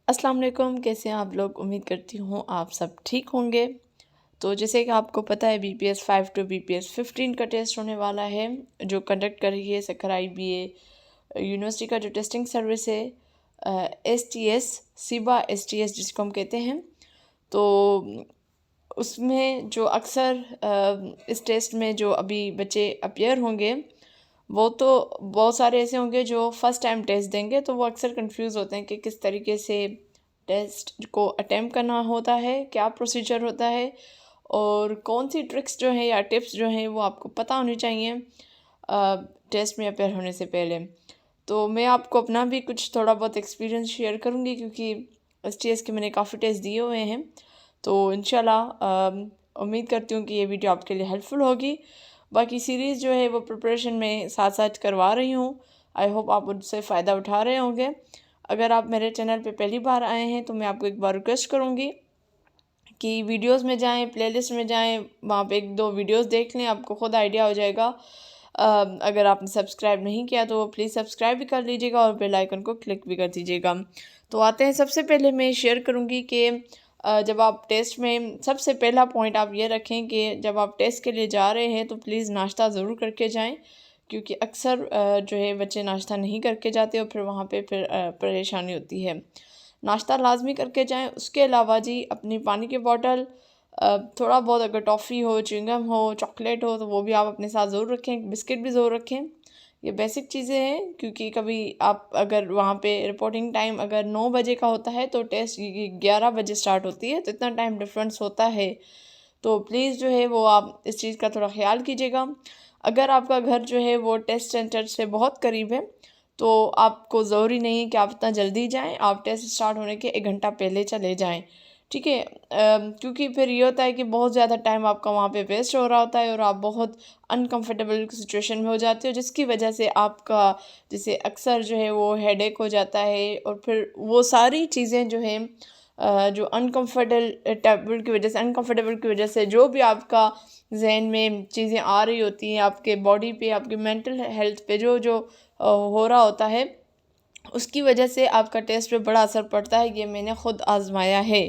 अस्सलाम वालेकुम, कैसे हैं आप लोग। उम्मीद करती हूँ आप सब ठीक होंगे। तो जैसे कि आपको पता है BPS 5 टू BPS 15 का टेस्ट होने वाला है, जो कंडक्ट कर रही है सखर IBA यूनिवर्सिटी का जो टेस्टिंग सर्विस है, STS सिबा STS जिसको हम कहते हैं। तो उसमें जो अक्सर इस टेस्ट में जो अभी बच्चे अपीयर होंगे, वो तो बहुत सारे ऐसे होंगे जो फर्स्ट टाइम टेस्ट देंगे, तो वो अक्सर कंफ्यूज होते हैं कि किस तरीके से टेस्ट को अटेम्प्ट करना होता है, क्या प्रोसीजर होता है और कौन सी ट्रिक्स जो हैं या टिप्स जो हैं वो आपको पता होनी चाहिए टेस्ट में अपेयर होने से पहले। तो मैं आपको अपना भी कुछ थोड़ा बहुत एक्सपीरियंस शेयर करूँगी, क्योंकि STS के मैंने काफ़ी टेस्ट दिए हुए हैं। तो इंशाल्लाह उम्मीद करती हूँ कि ये वीडियो आपके लिए हेल्पफुल होगी। बाकी सीरीज़ जो है वो प्रिपरेशन में साथ साथ करवा रही हूँ। आई होप आप उनसे फ़ायदा उठा रहे होंगे। अगर आप मेरे चैनल पे पहली बार आए हैं तो मैं आपको एक बार रिक्वेस्ट करूँगी कि वीडियोस में जाएं, प्लेलिस्ट में जाएं, वहाँ पे एक दो वीडियोस देख लें, आपको ख़ुद आइडिया हो जाएगा। अगर आपने सब्सक्राइब नहीं किया तो प्लीज़ सब्सक्राइब भी कर लीजिएगा और बेल आइकन को क्लिक भी कर दीजिएगा। तो आते हैं, सबसे पहले मैं शेयर करूँगी कि जब आप टेस्ट में, सबसे पहला पॉइंट आप ये रखें कि जब आप टेस्ट के लिए जा रहे हैं तो प्लीज़ नाश्ता ज़रूर करके जाएं, क्योंकि अक्सर जो है बच्चे नाश्ता नहीं करके जाते और फिर वहाँ पे फिर परेशानी होती है। नाश्ता लाजमी करके जाएं। उसके अलावा जी अपनी पानी की बॉटल, थोड़ा बहुत अगर टॉफ़ी हो, च्युइंगम हो, चॉकलेट हो तो वो भी आप अपने साथ ज़रूर रखें, बिस्किट भी ज़रूर रखें। ये बेसिक चीज़ें हैं, क्योंकि कभी आप अगर वहाँ पे रिपोर्टिंग टाइम अगर 9 बजे का होता है तो टेस्ट 11 बजे स्टार्ट होती है, तो इतना टाइम डिफरेंस होता है। तो प्लीज़ जो है वो आप इस चीज़ का थोड़ा ख्याल कीजिएगा। अगर आपका घर जो है वो टेस्ट सेंटर से बहुत करीब है तो आपको ज़रूरी नहीं है कि आप इतना जल्दी जाएं, आप टेस्ट स्टार्ट होने के 1 घंटा पहले चले जाएं, ठीक है। क्योंकि फिर ये होता है कि बहुत ज़्यादा टाइम आपका वहाँ पे वेस्ट हो रहा होता है और आप बहुत अनकंफर्टेबल सिचुएशन में हो जाते हो, जिसकी वजह से आपका जैसे अक्सर जो है वो हेडेक हो जाता है और फिर वो सारी चीज़ें जो हैं जो अनकंफर्टेबल की वजह से जो भी आपका जहन में चीज़ें आ रही होती हैं, आपके बॉडी पे, आपके मेंटल हेल्थ पे जो जो हो रहा होता है, उसकी वजह से आपका टेस्ट पे बड़ा असर पड़ता है। ये मैंने ख़ुद आज़माया है,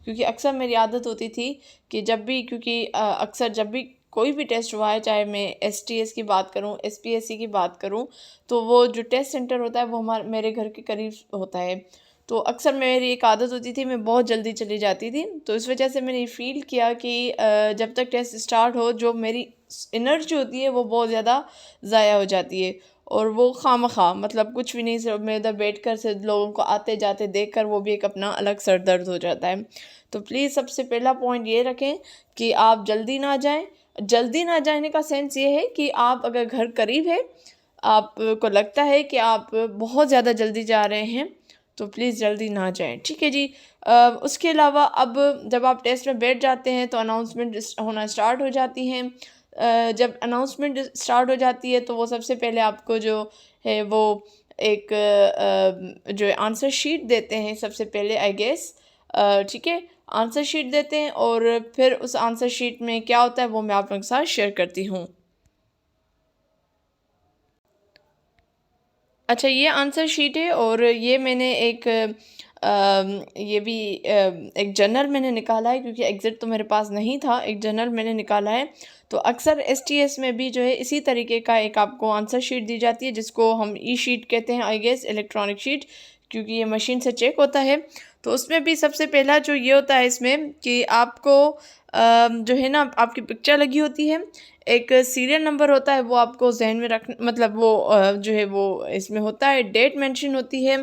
क्योंकि अक्सर मेरी आदत होती थी कि जब भी, क्योंकि अक्सर जब भी कोई भी टेस्ट हुआ है, चाहे मैं STS की बात करूं, SPSC की बात करूं, तो वो जो टेस्ट सेंटर होता है वो मेरे घर के करीब होता है। तो अक्सर मेरी एक आदत होती थी, मैं बहुत जल्दी चली जाती थी। तो इस वजह से मैंने फ़ील किया कि जब तक टेस्ट स्टार्ट हो जो मेरी एनर्जी होती है वो बहुत ज़्यादा ज़ाया हो जाती है और वो खामखा, मतलब कुछ भी नहीं, सिर्फ मैं उधर बैठ कर से लोगों को आते जाते देख कर वो भी एक अपना अलग सर दर्द हो जाता है। तो प्लीज़ सबसे पहला पॉइंट ये रखें कि आप जल्दी ना जाएं। जल्दी ना जाने का सेंस ये है कि आप अगर घर करीब है, आपको लगता है कि आप बहुत ज़्यादा जल्दी जा रहे हैं, तो प्लीज़ जल्दी ना जाएं, ठीक है जी। उसके अलावा अब जब आप टेस्ट में बैठ जाते हैं तो अनाउंसमेंट होना स्टार्ट हो जाती हैं। जब अनाउंसमेंट स्टार्ट हो जाती है तो वो सबसे पहले आपको जो है वो एक जो आंसर शीट देते हैं सबसे पहले, आई गेस, ठीक है, आंसर शीट देते हैं और फिर उस आंसर शीट में क्या होता है वो मैं आप लोगों के साथ शेयर करती हूँ। अच्छा, ये आंसर शीट है और ये मैंने एक ये भी एक जर्नल मैंने निकाला है, क्योंकि एग्ज़िट तो मेरे पास नहीं था, एक जर्नल मैंने निकाला है। तो अक्सर STS में भी जो है इसी तरीके का एक आपको आंसर शीट दी जाती है, जिसको हम शीट कहते हैं, आई गेस इलेक्ट्रॉनिक शीट, क्योंकि ये मशीन से चेक होता है। तो उसमें भी सबसे पहला जो ये होता है इसमें कि आपको जो है ना आपकी पिक्चर लगी होती है, एक सीरियल नंबर होता है, वो आपको जहन में रख, मतलब वो जो है वो इसमें होता है, डेट मेंशन होती है,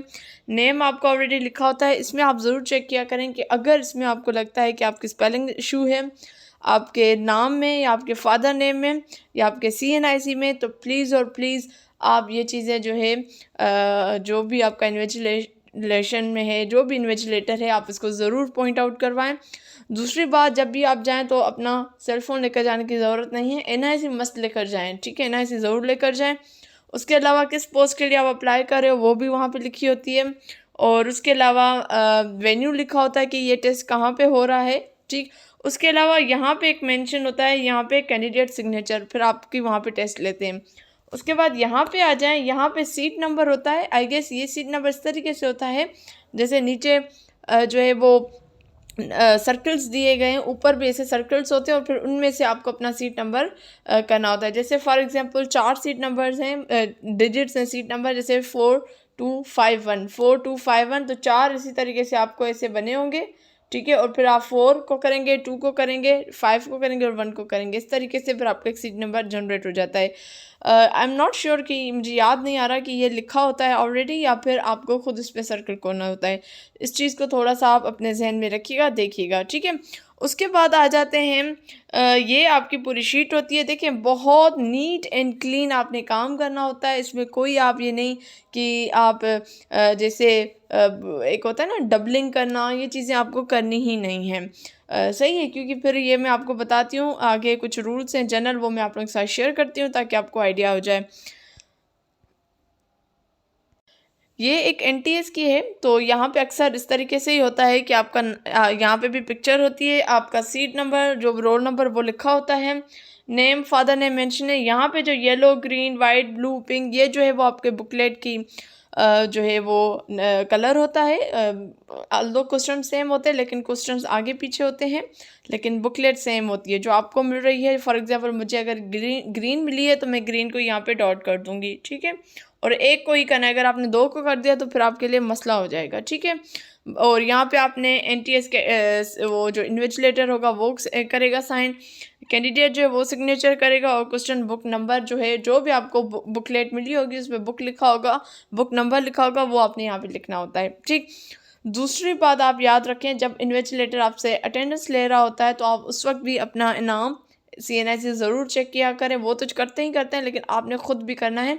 नेम आपका ऑलरेडी लिखा होता है। इसमें आप ज़रूर चेक किया करें कि अगर इसमें आपको लगता है कि आपकी स्पेलिंग इशू है आपके नाम में या आपके फादर नेम में या आपके CNIC में, तो प्लीज़ और प्लीज़ आप ये चीज़ें जो है जो भी आपका इन्विजिलेशन में है, जो भी इन्विजिलेटर है, आप इसको ज़रूर पॉइंट आउट करवाएं। दूसरी बात, जब भी आप जाएं तो अपना सेल फ़ोन लेकर जाने की ज़रूरत नहीं है, NIC मस्त लेकर जाएं, ठीक है, NIC ज़रूर लेकर जाएं। उसके अलावा किस पोस्ट के लिए आप अप्लाई कर रहे हो वो भी वहाँ पे लिखी होती है और उसके अलावा वेन्यू लिखा होता है कि ये टेस्ट कहाँ पे हो रहा है, ठीक। उसके अलावा यहाँ पे एक मेंशन होता है, यहाँ पे कैंडिडेट सिग्नेचर, फिर आपकी वहाँ पे टेस्ट लेते हैं। उसके बाद यहाँ पे आ जाएं, यहाँ पे सीट नंबर होता है। आई गेस ये सीट नंबर इस तरीके से होता है जैसे नीचे जो है वो सर्कल्स दिए गए हैं, ऊपर भी ऐसे सर्कल्स होते हैं और फिर उनमें से आपको अपना सीट नंबर करना होता है। जैसे फॉर एग्जांपल 4 सीट नंबर्स हैं, डिजिट्स हैं सीट नंबर, जैसे 4251 4251, तो 4 इसी तरीके से आपको ऐसे बने होंगे, ठीक है। और फिर आप 4 को करेंगे, 2 को करेंगे, 5 को करेंगे और 1 को करेंगे। इस तरीके से फिर आपका एक सीट नंबर जनरेट हो जाता है। आई एम नॉट श्योर कि मुझे याद नहीं आ रहा कि ये लिखा होता है ऑलरेडी या फिर आपको खुद इस पर सर्कल करना होता है। इस चीज़ को थोड़ा सा आप अपने जहन में रखिएगा, देखिएगा, ठीक है। उसके बाद आ जाते हैं ये आपकी पूरी शीट होती है। देखिए बहुत नीट एंड क्लीन आपने काम करना होता है। इसमें कोई आप ये नहीं कि आप जैसे एक होता है ना डबलिंग करना, ये चीज़ें आपको करनी ही नहीं है। सही है, क्योंकि फिर ये मैं आपको बताती हूँ आगे कुछ रूल्स हैं जनरल, वो मैं आप लोगों के साथ शेयर करती हूँ ताकि आपको आइडिया हो जाए। ये एक एनटीएस की है, तो यहाँ पे अक्सर इस तरीके से ही होता है कि आपका यहाँ पे भी पिक्चर होती है, आपका सीट नंबर जो रोल नंबर वो लिखा होता है, नेम फादर नेम मेंशन है। यहाँ पे जो yellow green white blue pink ये जो है वो आपके बुकलेट की जो है वो कलर होता है। दो क्वेश्चन सेम होते हैं लेकिन क्वेश्चंस आगे पीछे होते हैं, लेकिन बुकलेट सेम होती है जो आपको मिल रही है। फॉर एग्जांपल मुझे अगर ग्रीन मिली है तो मैं ग्रीन को यहाँ पे डॉट कर दूंगी, ठीक है। और एक को ही करना है, अगर आपने 2 को कर दिया तो फिर आपके लिए मसला हो जाएगा, ठीक है। और यहाँ पे आपने एनटीएस के वो जो इन्विजिलेटर होगा वो करेगा साइन, कैंडिडेट जो है वो सिग्नेचर करेगा, और क्वेश्चन बुक नंबर जो है जो भी आपको बुकलेट मिली होगी उसमें बुक लिखा होगा, बुक नंबर लिखा होगा, वो आपने यहाँ पे लिखना होता है, ठीक। दूसरी बात आप याद रखें, जब इन्विजिलेटर आपसे अटेंडेंस ले रहा होता है तो आप उस वक्त भी अपना इनाम CNI ज़रूर चेक किया करें। वो तो करते ही करते हैं लेकिन आपने ख़ुद भी करना है।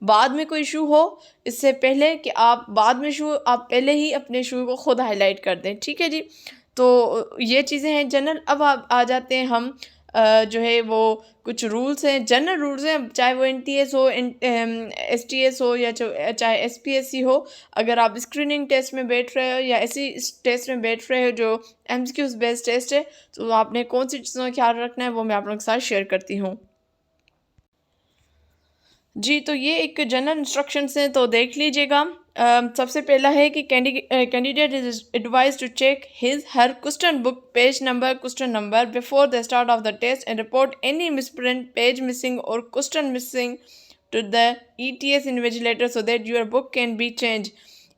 बाद में कोई इशू हो इससे पहले कि आप बाद में इशू, आप पहले ही अपने इशू को खुद हाईलाइट कर दें, ठीक है जी। तो ये चीज़ें हैं जनरल। अब आप आ जाते हैं हम जो है वो कुछ रूल्स हैं, जनरल रूल्स हैं, चाहे वो NTS हो, STS हो या चाहे SPSC हो। अगर आप स्क्रीनिंग टेस्ट में बैठ रहे हो या ऐसी टेस्ट में बैठ रहे हो जो MCQs बेस्ड टेस्ट है, तो आपने कौन सी चीज़ों का ख्याल रखना है वो मैं आप लोगों के साथ शेयर करती हूँ जी। तो ये एक जनरल इंस्ट्रक्शंस हैं, तो देख लीजिएगा। सबसे पहला है कि candidate is advise to check his her question book page number question number before the start of the test and report any misprint, page missing और question missing to the ETS invigilator so that your book can be changed.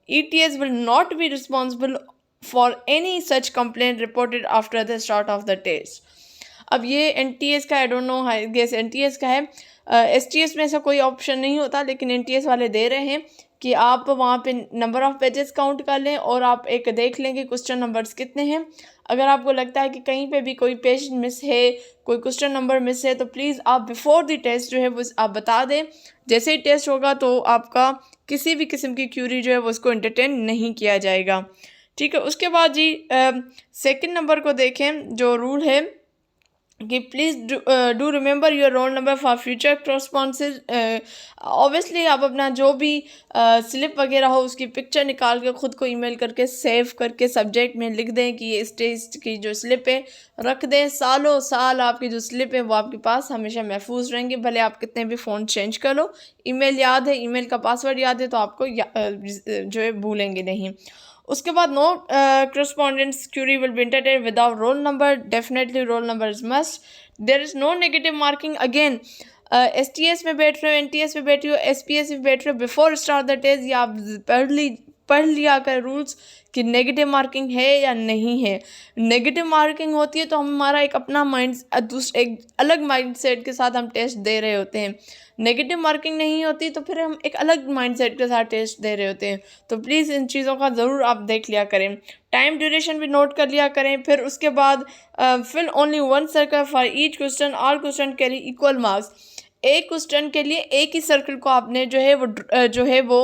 ETS will not be responsible for any such complaint reported after the start of the test. अब ये NTS का, I don't know, I guess NTS का है। STS में ऐसा कोई option नहीं होता, लेकिन NTS वाले दे रहे हैं कि आप वहाँ पे नंबर ऑफ़ पेजेस काउंट कर लें और आप एक देख लें कि क्वेश्चन नंबर्स कितने हैं। अगर आपको लगता है कि कहीं पे भी कोई पेज मिस है, कोई क्वेश्चन नंबर मिस है, तो प्लीज़ आप बिफोर द टेस्ट जो है वो आप बता दें। जैसे ही टेस्ट होगा तो आपका किसी भी किस्म की क्यूरी जो है वो उसको एंटरटेन नहीं किया जाएगा, ठीक है। उसके बाद जी सेकंड नंबर को देखें, जो रूल है कि please do remember your roll number for future correspondences. Obviously आप अपना जो भी स्लिप वगैरह हो उसकी पिक्चर निकाल के ख़ुद को ईमेल करके सेव करके सब्जेक्ट में लिख दें कि ये इस टेस्ट की जो स्लिप है रख दें। सालों साल आपकी जो स्लिप है वो आपके पास हमेशा महफूज रहेंगी, भले आप कितने भी फ़ोन चेंज कर लो। ईमेल याद है, ईमेल का पासवर्ड याद है, तो आपको जो है भूलेंगे नहीं। उसके बाद no correspondence query will be entered without roll number. Definitely roll number is must. There is no negative marking. Again STS में बैठ रहे हो, NTS में बैठ रहे हो, SPSC में बैठ रहे हो, बिफोर स्टार्ट द टेस्ट या आप पढ़ लिया कर रूल्स कि नेगेटिव मार्किंग है या नहीं है। नेगेटिव मार्किंग होती है तो हमारा एक अपना एक अलग माइंडसेट के साथ हम टेस्ट दे रहे होते हैं। नेगेटिव मार्किंग नहीं होती तो फिर हम एक अलग माइंडसेट के साथ टेस्ट दे रहे होते हैं। तो प्लीज़ इन चीज़ों का ज़रूर आप देख लिया करें, टाइम ड्यूरेशन भी नोट कर लिया करें। फिर उसके बाद fill only 1 circle for each question, all question carry equal marks. एक क्वेश्चन के लिए एक ही सर्कल को आपने जो है वो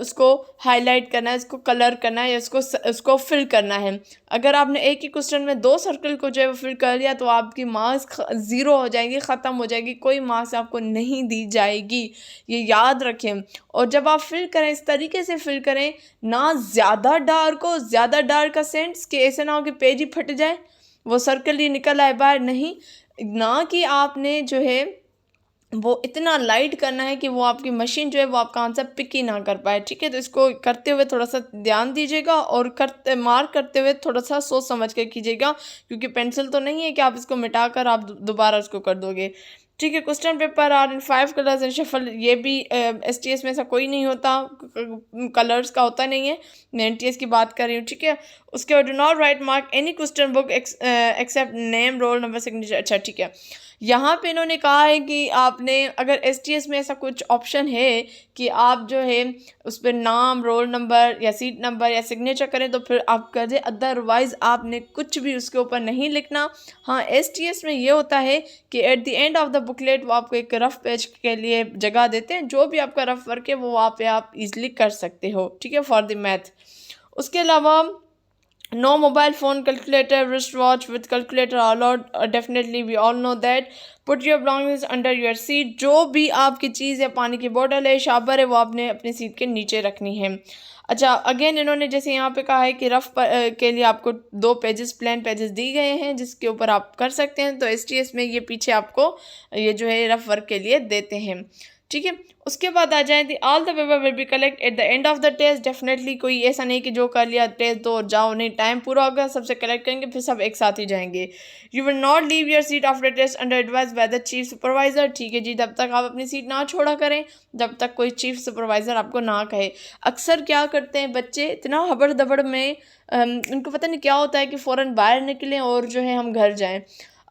उसको हाईलाइट करना है, इसको कलर करना है या उसको फिल करना है। अगर आपने एक ही क्वेश्चन में 2 सर्कल को जो है वो फिल कर लिया तो आपकी मार्क्स 0 हो जाएगी, ख़त्म हो जाएगी, कोई मार्क्स आपको नहीं दी जाएगी, ये याद रखें। और जब आप फिल करें इस तरीके से फिल करें, ना ज़्यादा डार्क हो, ज़्यादा डार्क का सेंस कि ऐसे ना हो कि पेज ही फट जाए, वो सर्कल ही निकल आए बाहर, नहीं। ना कि आपने जो है वो इतना लाइट करना है कि वो आपकी मशीन जो है वो आपका आंसर पिक ही ना कर पाए, ठीक है। तो इसको करते हुए थोड़ा सा ध्यान दीजिएगा और मार्क करते हुए थोड़ा सा सोच समझ के कीजिएगा, क्योंकि पेंसिल तो नहीं है कि आप इसको मिटाकर आप दोबारा उसको कर दोगे, ठीक है। Question paper are in 5 colours and shuffle, ये भी STS में ऐसा कोई नहीं होता, कलर्स का होता नहीं है, मैं NTS की बात कर रही हूँ, ठीक है। उसके बाद do not write mark any question book except name roll number signature, अच्छा ठीक है। यहाँ पे इन्होंने कहा है कि आपने अगर STS में ऐसा कुछ ऑप्शन है कि आप जो है उस पर नाम, रोल नंबर या सीट नंबर या सिग्नेचर करें तो फिर आप कर दें, अदरवाइज़ आपने कुछ भी उसके ऊपर नहीं लिखना। हाँ, STS में ये होता है कि eight the end of the booklet वो आपको एक रफ पेज के लिए जगह देते हैं, जो भी आपका रफ वर्क है वो वहाँ पे आप इजीली कर सकते हो, ठीक है, फॉर द मैथ। उसके अलावा no mobile phone, calculator, wrist watch with calculator allowed, definitely we all know that. Put your belongings under your seat, जो भी आपकी चीज़ है, पानी की बोतल है, शाबर है, वो आपने अपनी सीट के नीचे रखनी है। अच्छा, अगेन इन्होंने जैसे यहाँ पे कहा है कि रफ के लिए आपको 2 पेजेस, प्लेन पेजेस दी गए हैं जिसके ऊपर आप कर सकते हैं, तो STS में ये पीछे आपको ये जो है रफ वर्क के लिए देते हैं, ठीक है। उसके बाद आ जाए all the paper will be collect at the end of the test, definitely कोई ऐसा नहीं कि जो कर लिया टेस्ट दो और जाओ, नहीं, टाइम पूरा होगा, सबसे कलेक्ट करेंगे फिर सब एक साथ ही जाएंगे। You will not leave your seat after test under advice by the chief supervisor, ठीक है जी, तब तक आप अपनी सीट ना छोड़ा करें जब तक कोई चीफ सुपरवाइजर आपको ना कहे। अक्सर क्या करते हैं बच्चे, इतना हबड़ दबड़ में उनको पता नहीं क्या होता है कि फ़ौरन बाहर निकलें और जो है हम घर जाएं।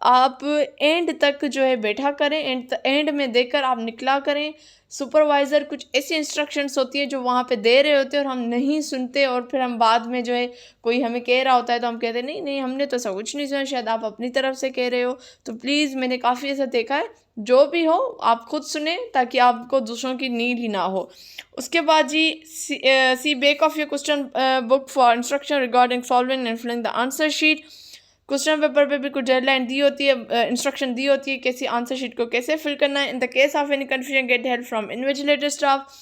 आप एंड तक जो है बैठा करें, एंड में देकर आप निकला करें। सुपरवाइज़र कुछ ऐसी इंस्ट्रक्शंस होती है जो वहाँ पे दे रहे होते हैं और हम नहीं सुनते, और फिर हम बाद में जो है कोई हमें कह रहा होता है तो हम कहते हैं नहीं नहीं हमने तो ऐसा कुछ नहीं सुना, शायद आप अपनी तरफ से कह रहे हो। तो प्लीज़, मैंने काफ़ी ऐसा देखा है, जो भी हो आप खुद सुने ताकि आपको दूसरों की नीड ही ना हो। उसके बाद जी see back of your question book for instruction regarding solving and filling the answer sheet. Question paper पे भी कुछ डेडलाइन दी होती है, इंस्ट्रक्शन दी होती है कैसी आंसर शीट को कैसे फिल करना है। In the case of any confusion get help from invigilator staff,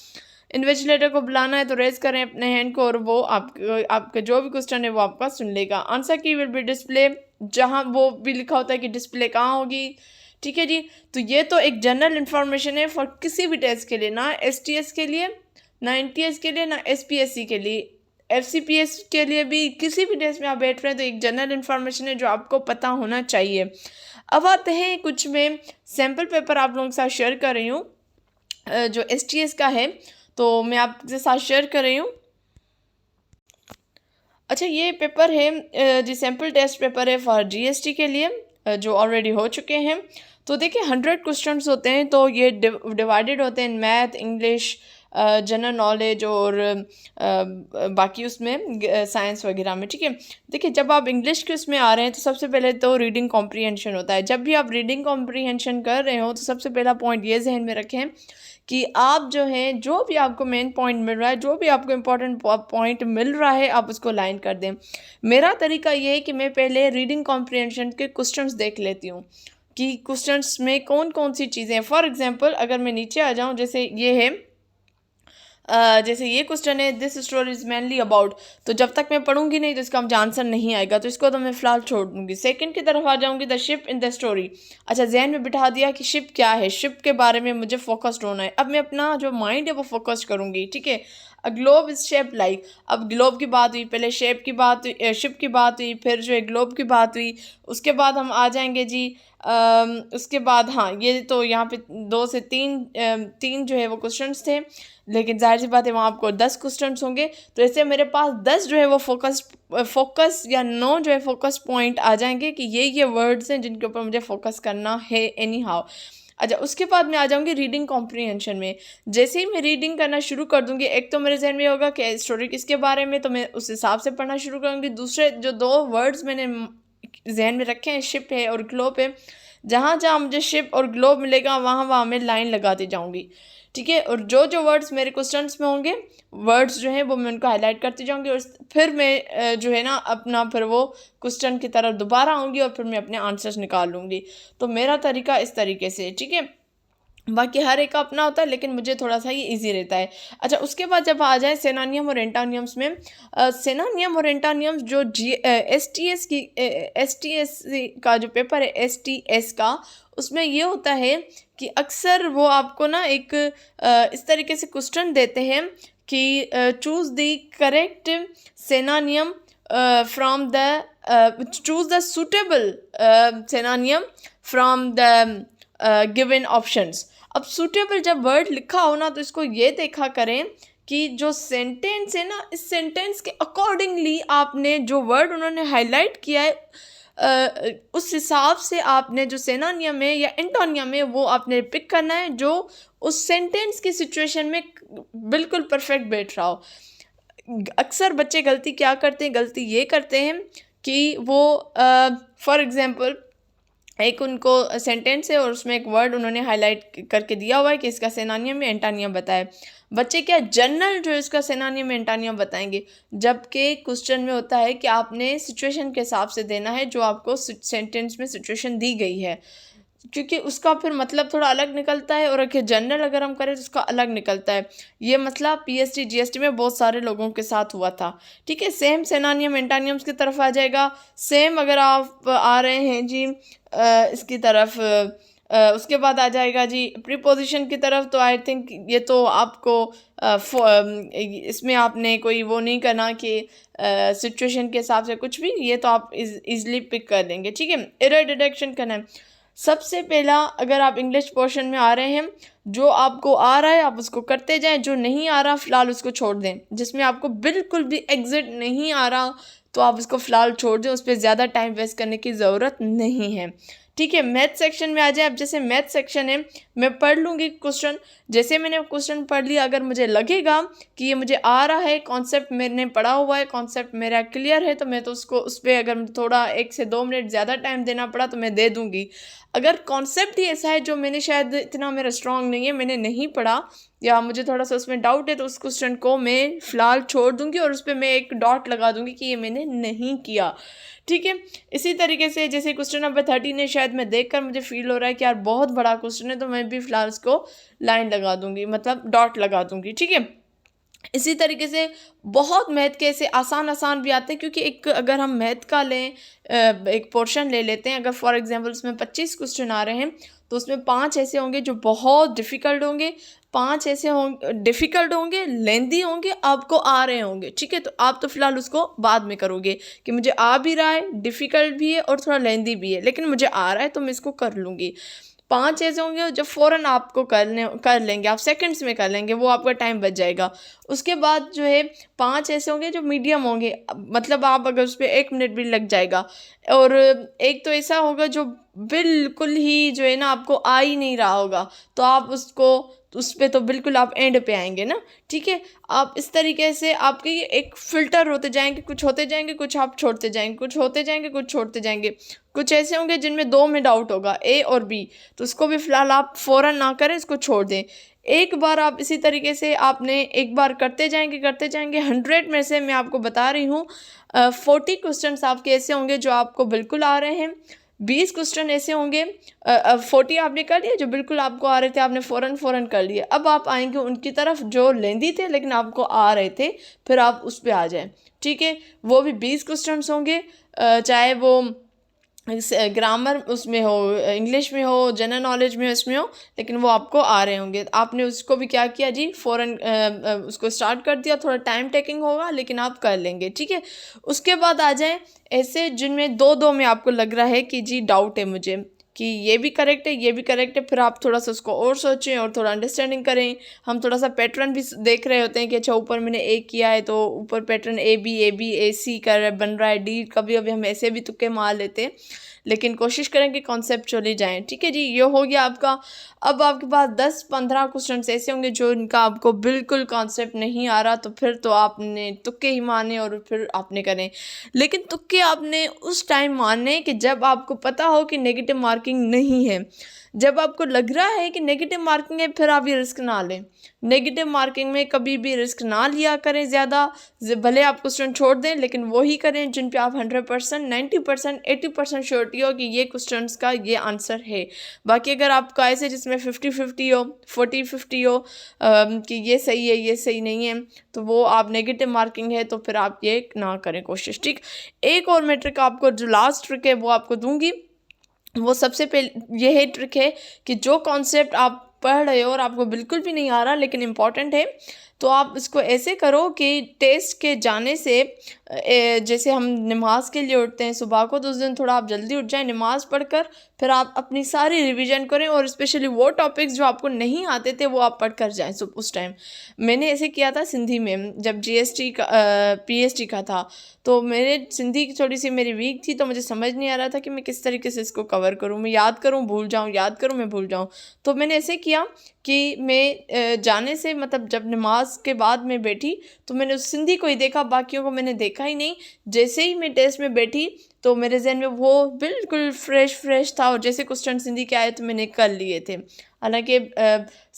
invigilator को बुलाना है तो रेज करें अपने हैंड को और वो आपका जो भी क्वेश्चन है वो आपका सुन लेगा। आंसर की विल बी डिस्प्ले, जहाँ वो भी लिखा होता है कि डिस्प्ले कहाँ होगी, ठीक है जी। तो ये तो एक जनरल इन्फॉर्मेशन है फॉर किसी भी टेस्ट के लिए, ना STS के लिए, ना NTS के लिए, ना SPSC के लिए, FCPS के लिए भी, किसी भी टेस्ट में आप बैठ रहे हैं तो एक जनरल इन्फॉर्मेशन है जो आपको पता होना चाहिए। अब आते हैं कुछ में सैम्पल पेपर आप लोगों के साथ शेयर कर रही हूँ जो STS का है, तो मैं आपके साथ शेयर कर रही हूँ। अच्छा, ये पेपर है जी, सैम्पल टेस्ट पेपर है फॉर GST के लिए जो ऑलरेडी हो चुके हैं। तो देखिए 100 क्वेश्चंस होते हैं, तो ये डिवाइडेड होते हैं मैथ, इंग्लिश, जनरल नॉलेज और बाकी उसमें साइंस वगैरह में, ठीक है। देखिए जब आप इंग्लिश के उसमें आ रहे हैं तो सबसे पहले तो रीडिंग कॉम्प्रीहेंशन होता है। जब भी आप रीडिंग कॉम्प्रीहेंशन कर रहे हो तो सबसे पहला पॉइंट ये जहन में रखें कि आप जो है जो भी आपको मेन पॉइंट मिल रहा है, जो भी आपको इम्पोर्टेंट पॉइंट मिल रहा है, आप उसको लाइन कर दें। मेरा तरीका ये है कि मैं पहले रीडिंग कॉम्प्रीहेंशन के क्वेश्चंस देख लेती हूँ कि क्वेश्चंस में कौन कौन सी चीज़ें हैं। फॉर एग्जांपल अगर मैं नीचे आ जाऊँ, जैसे ये है जैसे ये क्वेश्चन है this story is mainly about, तो जब तक मैं पढ़ूंगी नहीं तो इसका मुझे आंसर नहीं आएगा, तो इसको तो मैं फ़िलहाल छोड़ दूंगी। सेकंड की तरफ आ जाऊंगी, the ship in the story. अच्छा, जहन में बिठा दिया कि शिप क्या है, शिप के बारे में मुझे फोकस्ड होना है। अब मैं अपना जो माइंड है वो फोकस करूंगी, ठीक है। A globe is shape like, अब ग्लोब की बात हुई, पहले शेप की बात हुई, शिप की बात हुई, फिर जो है ग्लोब की बात हुई। उसके बाद हम आ जाएंगे जी उसके बाद, हाँ, ये तो यहाँ पे 2 से 3 जो है वो क्वेश्चंस थे, लेकिन जाहिर सी बात है वहाँ आपको 10 क्वेश्चंस होंगे, तो ऐसे मेरे पास 10 जो है वो फोकस या 9 जो है फोकस पॉइंट आ जाएंगे कि ये वर्ड्स हैं जिनके ऊपर मुझे फोकस करना है एनी हाउ। अच्छा, उसके बाद मैं आ जाऊँगी रीडिंग कॉम्प्रीहेंशन में। जैसे ही मैं रीडिंग करना शुरू कर दूँगी, एक तो मेरे जहन में होगा कि स्टोरी किसके बारे में, तो मैं उस हिसाब से पढ़ना शुरू करूँगी। दूसरे जो 2 वर्ड्स मैंने जहन में रखे हैं, शिप है और ग्लोब है, जहाँ जहाँ मुझे शिप और ग्लोब मिलेगा वहाँ वहाँ मैं लाइन लगाती जाऊँगी, ठीक है। और जो जो वर्ड्स मेरे क्वेश्चंस में होंगे, वर्ड्स जो हैं वो मैं उनको हाईलाइट करती जाऊँगी, और फिर मैं जो है ना अपना फिर वो क्वेश्चन की तरफ दोबारा आऊँगी और फिर मैं अपने आंसर्स निकाल लूँगी। तो मेरा तरीका इस तरीके से, ठीक है। बाकी हर एक का अपना होता है, लेकिन मुझे थोड़ा सा ये इजी रहता है। अच्छा, उसके बाद जब आ जाए सिनोनिम और एंटोनिम्स में, सिनोनिम और एंटोनिम्स जो एस टी एस का जो पेपर है, एस टी एस का, उसमें ये होता है कि अक्सर वो आपको ना एक इस तरीके से क्वेश्चन देते हैं कि choose the correct synonym from the choose the suitable synonym from the given options. अब सूटेबल जब वर्ड लिखा हो ना, तो इसको ये देखा करें कि जो सेंटेंस है ना, इस सेंटेंस के अकॉर्डिंगली आपने जो वर्ड उन्होंने हाईलाइट किया है, उस हिसाब से आपने जो सिनोनिम है या एंटोनिम है वो आपने पिक करना है, जो उस सेंटेंस की सिचुएशन में बिल्कुल परफेक्ट बैठ रहा हो। अक्सर बच्चे गलती क्या करते हैं, गलती ये करते हैं कि वो फॉर एग्जांपल एक उनको सेंटेंस है और उसमें एक वर्ड उन्होंने हाईलाइट करके दिया हुआ है कि इसका सिनोनिम या एंटोनिम बताए। बच्चे क्या जनरल जो इसका सिनोनिम एंटोनिम बताएंगे, जबकि क्वेश्चन में होता है कि आपने सिचुएशन के हिसाब से देना है, जो आपको सेंटेंस में सिचुएशन दी गई है, क्योंकि उसका फिर मतलब थोड़ा अलग निकलता है, और अगर जनरल अगर हम करें तो उसका अलग निकलता है। ये मसला पीएसटी जीएसटी में बहुत सारे लोगों के साथ हुआ था। ठीक है, सेम सिनोनिम एंटोनिम्स की तरफ आ जाएगा। सेम अगर आप आ रहे हैं जी इसकी तरफ, उसके बाद आ जाएगा जी प्रीपोजिशन की तरफ, तो आई थिंक ये तो आपको इसमें आपने कोई वो नहीं करना कि सिचुएशन के हिसाब से कुछ भी, ये तो आप इजली पिक कर लेंगे। ठीक है, एरर डिटेक्शन करना है। सबसे पहला, अगर आप इंग्लिश पोर्शन में आ रहे हैं, जो आपको आ रहा है आप उसको करते जाएं, जो नहीं आ रहा फ़िलहाल उसको छोड़ दें। जिसमें आपको बिल्कुल भी एग्जिट नहीं आ रहा तो आप उसको फ़िलहाल छोड़ दें, उस पर ज़्यादा टाइम वेस्ट करने की ज़रूरत नहीं है। ठीक है, मैथ सेक्शन में आ जाए। अब जैसे मैथ सेक्शन है, मैं पढ़ लूँगी क्वेश्चन, जैसे मैंने क्वेश्चन पढ़ लिया, अगर मुझे लगेगा कि ये मुझे आ रहा है, कॉन्सेप्ट मैंने पढ़ा हुआ है, कॉन्सेप्ट मेरा क्लियर है, तो मैं तो उसको उस पर अगर थोड़ा 1 से 2 मिनट ज़्यादा टाइम देना पड़ा तो मैं दे दूँगी। अगर कॉन्सेप्ट ही ऐसा है जो मैंने शायद इतना मेरा स्ट्रॉन्ग नहीं है, मैंने नहीं पढ़ा या मुझे थोड़ा सा उसमें डाउट है, तो उस क्वेश्चन को मैं फ़िलहाल छोड़ दूँगी और उस पर मैं एक डॉट लगा दूँगी कि ये मैंने नहीं किया। ठीक है, इसी तरीके से जैसे क्वेश्चन नंबर 13 है, शायद मैं देखकर मुझे फील हो रहा है कि यार बहुत बड़ा क्वेश्चन है, तो मैं भी फ़िलहाल उसको लाइन लगा दूँगी, मतलब डॉट लगा दूँगी। ठीक है, इसी तरीके से बहुत मैथ के ऐसे आसान आसान भी आते हैं, क्योंकि एक अगर हम मैथ का लें, एक पोर्शन ले लेते हैं, अगर फॉर एग्जांपल उसमें 25 क्वेश्चन आ रहे हैं, तो उसमें 5 ऐसे होंगे जो बहुत डिफ़िकल्ट होंगे, 5 ऐसे होंगे डिफ़िकल्ट होंगे, लेंदी होंगे, आपको आ रहे होंगे। ठीक है, तो आप तो फ़िलहाल उसको बाद में करोगे कि मुझे आ भी रहा है, डिफ़िकल्ट भी है और थोड़ा लेंदी भी है, लेकिन मुझे आ रहा है तो मैं इसको कर लूँगी। 5 ऐसे होंगे जो फ़ौरन आपको कर लेंगे, आप सेकंड्स में कर लेंगे, वो आपका टाइम बच जाएगा। उसके बाद जो है 5 ऐसे होंगे जो मीडियम होंगे, मतलब आप अगर उस पर 1 मिनट भी लग जाएगा। और एक तो ऐसा होगा जो बिल्कुल ही जो है ना आपको आ ही नहीं रहा होगा, तो आप उसको उस पर तो बिल्कुल आप एंड पे आएंगे ना। ठीक है, आप इस तरीके से आपके ये एक फ़िल्टर होते जाएंगे, कुछ होते जाएंगे, कुछ आप छोड़ते जाएंगे, कुछ होते जाएंगे, कुछ छोड़ते जाएंगे। कुछ ऐसे होंगे जिनमें 2 में डाउट होगा, ए और बी, तो उसको भी फ़िलहाल आप फ़ौरन ना करें, इसको छोड़ दें। एक बार आप इसी तरीके से आपने एक बार करते जाएंगे 100 में से मैं आपको बता रही हूँ 40 क्वेश्चन आपके ऐसे होंगे जो आपको बिल्कुल आ रहे हैं, 20 क्वेश्चन ऐसे होंगे 40 आपने कर लिए जो बिल्कुल आपको आ रहे थे, आपने फ़ौरन कर लिए। अब आप आएंगे उनकी तरफ जो लेंदी थे लेकिन आपको आ रहे थे, फिर आप उस पर आ जाएं। ठीक है, वो भी 20 क्वेश्चन होंगे, चाहे वो ग्रामर उसमें हो, इंग्लिश में हो, जनरल नॉलेज में उसमें हो, लेकिन वो आपको आ रहे होंगे। आपने उसको भी क्या किया जी, फ़ौरन उसको स्टार्ट कर दिया, थोड़ा टाइम टेकिंग होगा लेकिन आप कर लेंगे। ठीक है, उसके बाद आ जाएं ऐसे जिनमें 2-2 में आपको लग रहा है कि जी डाउट है मुझे कि ये भी करेक्ट है, ये भी करेक्ट है, फिर आप थोड़ा सा उसको और सोचें और थोड़ा अंडरस्टैंडिंग करें। हम थोड़ा सा पैटर्न भी देख रहे होते हैं कि अच्छा ऊपर मैंने ए किया है तो ऊपर पैटर्न ए बी ए सी कर बन रहा है, डी, कभी कभी हम ऐसे भी तुक्के मार लेते हैं, लेकिन कोशिश करें कि कॉन्सेप्चुअली जाएं। ठीक है जी, ये हो गया आपका। अब आपके पास 10-15 क्वेश्चन ऐसे होंगे जो इनका आपको बिल्कुल कॉन्सेप्ट नहीं आ रहा, तो फिर तो आपने तुक्के ही माने और फिर आपने करें। लेकिन तुक्के आपने उस टाइम मारने कि जब आपको पता हो कि नेगेटिव मार्किंग मार्किंग नहीं है। जब आपको लग रहा है कि नेगेटिव मार्किंग है, फिर आप ये रिस्क ना लें। नेगेटिव मार्किंग में कभी भी रिस्क ना लिया करें ज़्यादा। भले आप क्वेश्चन छोड़ दें, लेकिन वही करें जिन पे आप 100%, 90%, 80% श्योरिटी हो कि ये क्वेश्चन का ये आंसर है। बाकी अगर आपका ऐसे जिसमें 50-50 हो, 40-50 हो कि ये सही है ये सही नहीं है, तो वो आप नेगेटिव मार्किंग है तो फिर आप ये ना करें कोशिश, ठीक। एक और मैं ट्रिक आपको, जो लास्ट ट्रिक है वो आपको दूंगी। वो सबसे पहले ये है ट्रिक है कि जो कॉन्सेप्ट आप पढ़ रहे हो और आपको बिल्कुल भी नहीं आ रहा लेकिन इम्पॉर्टेंट है, तो आप इसको ऐसे करो कि टेस्ट के जाने से जैसे हम नमाज के लिए उठते हैं सुबह को, तो उस दिन थोड़ा आप जल्दी उठ जाएं, नमाज पढ़कर फिर आप अपनी सारी रिवीजन करें और स्पेशली वो टॉपिक्स जो आपको नहीं आते थे वो आप पढ़ कर जाएँ उस टाइम। मैंने ऐसे किया था सिंधी में, जब जीएसटी का पीएसटी का था, तो मेरे सिंधी की थोड़ी सी मेरी वीक थी, तो मुझे समझ नहीं आ रहा था कि मैं किस तरीके से इसको कवर करूँ। मैं याद करूँ भूल जाऊँ, याद करूँ मैं भूल जाऊँ। तो मैंने ऐसे किया कि मैं जाने से मतलब जब नमाज के बाद मैं बैठी तो मैंने उस सिंधी को ही देखा, बाकियों को मैंने देखा ही नहीं। जैसे ही मैं टेस्ट में बैठी तो मेरे जहन में वो बिल्कुल फ्रेश था और जैसे क्वेश्चन हिंदी के आए तो मैंने कर लिए थे। हालांकि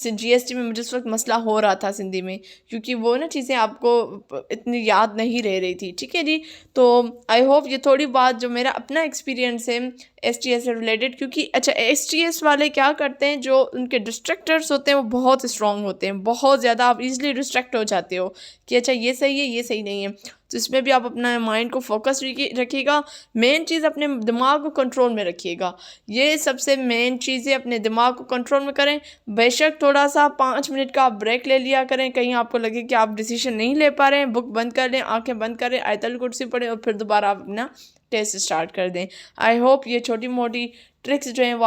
जीएसटी में मुझे उस वक्त मसला हो रहा था सिंधी में, क्योंकि वो ना चीज़ें आपको इतनी याद नहीं रह रही थी, ठीक है जी। तो आई होप ये थोड़ी बात जो मेरा अपना एक्सपीरियंस है एसटीएस से रिलेटेड, क्योंकि अच्छा एसटीएस वाले क्या करते हैं, जो उनके डिस्ट्रैक्टर्स होते हैं वो बहुत स्ट्रॉन्ग होते हैं, बहुत ज़्यादा। आप इजीली डिस्ट्रैक्ट हो जाते हो कि अच्छा ये सही है ये सही नहीं है। तो इसमें भी आप अपना माइंड को फोकस रखिएगा। मेन चीज़ अपने दिमाग को कंट्रोल में रखिएगा, ये सबसे मेन चीज़ है। अपने दिमाग को कंट्रोल में करें। बेशक थोड़ा सा 5 मिनट का आप ब्रेक ले लिया करें, कहीं आपको लगे कि आप डिसीजन नहीं ले पा रहे हैं, बुक बंद कर लें, आंखें बंद करें, आयतल कुर्सी पढ़ें और फिर दोबारा आप अपना टेस्ट स्टार्ट कर दें। आई होप ये छोटी मोटी ट्रिक्स जो हैं वो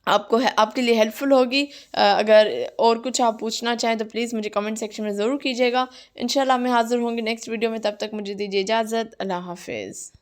आपके लिए हेल्पफुल होगी। अगर और कुछ आप पूछना चाहें तो प्लीज़ मुझे कमेंट सेक्शन में ज़रूर कीजिएगा। इंशाल्लाह मैं हाज़िर होंगी नेक्स्ट वीडियो में, तब तक मुझे दीजिए इजाज़त। अल्लाह हाफिज़।